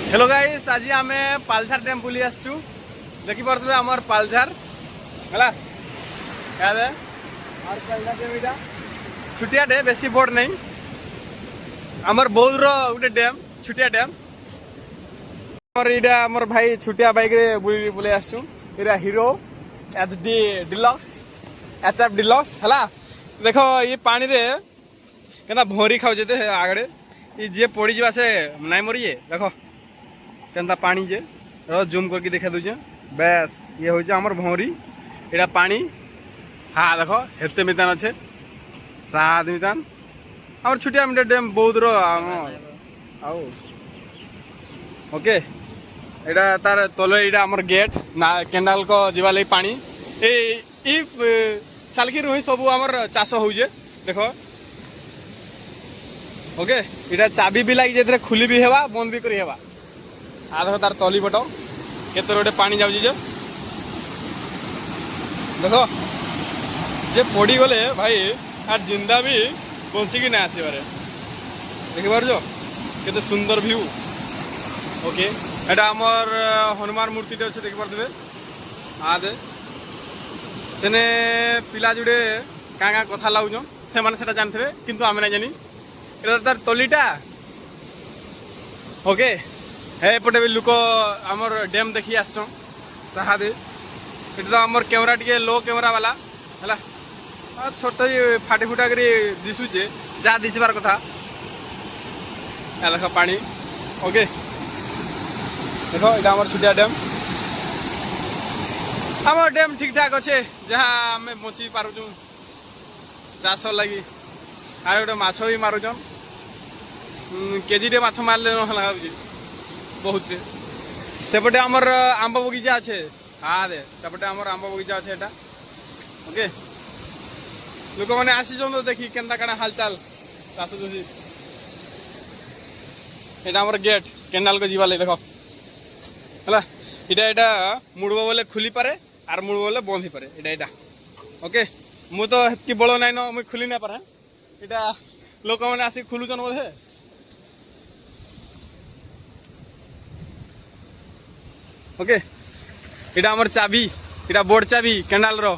Hello guys, आज आम पालझार dam बुली आसचु। देखि पारे आमर पालझार है छुटिया डे, बेसी बड़ नहीं। आमर बौद्ध गोटे डैम, छुटिया डैम। आमर भाई छुटिया बाइक रे बुली बुले आसचु। इरा Hero HD deluxe, HF deluxe है। देख ये पानी रे केना भौरी खाऊ जे आगड़े ये जे पड़ी जा से नहीं मरिए। देखो केनता पानी जे जूम करके देखा दूचे। बेस ये हूँ आमर भौरी, एटा पानी। हाँ देखो हेते मितान अच्छे सात मितान आमर छुटिया डैम बौद्ध आओ। ओके एटा तार तले एटा आमर गेट ना केनाल को जीवा लई पानी ए सालकी रुही सब आमर चाष होजे। देखो ओके एटा चाबी भी लगी जे खुली भी हेवा बंद भी करी हेवा। आ देखो तार तली पट केते गोटे पानी जाऊँ जे। देखो जे पड़ी गले भाई आर जिंदा भी बंचिकी ना आसबारे। देखि पारजो केते सुंदर व्यू। ओके एटा आमर हनुमान मूर्ति अच्छे देखि पारे। हाँ दे सेने पिला जुड़े क्या क्या कथा लाउन से मैंने जानते किंतु आम ना जानी। एटा तार तलीटा। ओके एपटे भी लोक आमर डैम देखी आस साहादे। ये तो आमर कैमरा टे लो कैमरा वाला है छोट फाटी फुटा कर दिशुचे जहाँ दिशबार कथा। देख पानी। ओके देखो ये आमर छुटिया डैम। आमर डैम ठीक ठाक अच्छे जहाँ आम बची पार्चु चाष लगी। आर गोटे माछ भी मारुचन केजीटे माछ मारले लगे बहुत। सेपटे आमर आंब बगीचा अच्छे। हाँ दे सेपटे आमर आंब बगीचा अच्छे एटा। ओके लोक मैंने आसी देखी केनता काना हालचाल चाष चुसी। एटा आमर गेट केनाल को जीवा लगे। देखो है इटा मुड़ब बोले खुली पारे आर मुड़ब बोले बंद ही पारे। एटा ओके मु तो हेतकी बड़ नाइन मुझे खुली ना पारे। इटा लोक मैंने आसी खुलुचन बोधे। ओके इटा आमर चाबी, इटा बोर्ड चाबी केनाल रो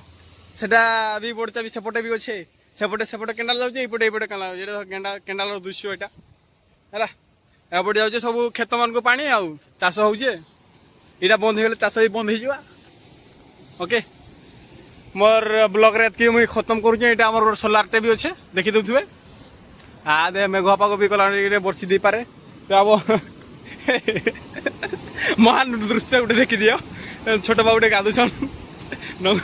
सेटा भी बोर्ड चाबी सेपटे भी अच्छे। सेपटे सेपटे केनाल जाऊे एपटे एपटे केनाल केनाल रो दृश्य एटा है। एपटे जाऊे सब खेत मान को पानी आउ चाष होचे। इटा बंद हो चाष भी बंद हो। ओके मोर ब्लॉग रे मुझे खत्म करुचे। ये आमर सोलार टे भी अच्छे देखी दे। हाँ दे मेघुआ पाग भी कला बर्षी दे पारे अब महान दृश्य गोटे देखी दियो। छोट बाबूटे गाधुसन नगु।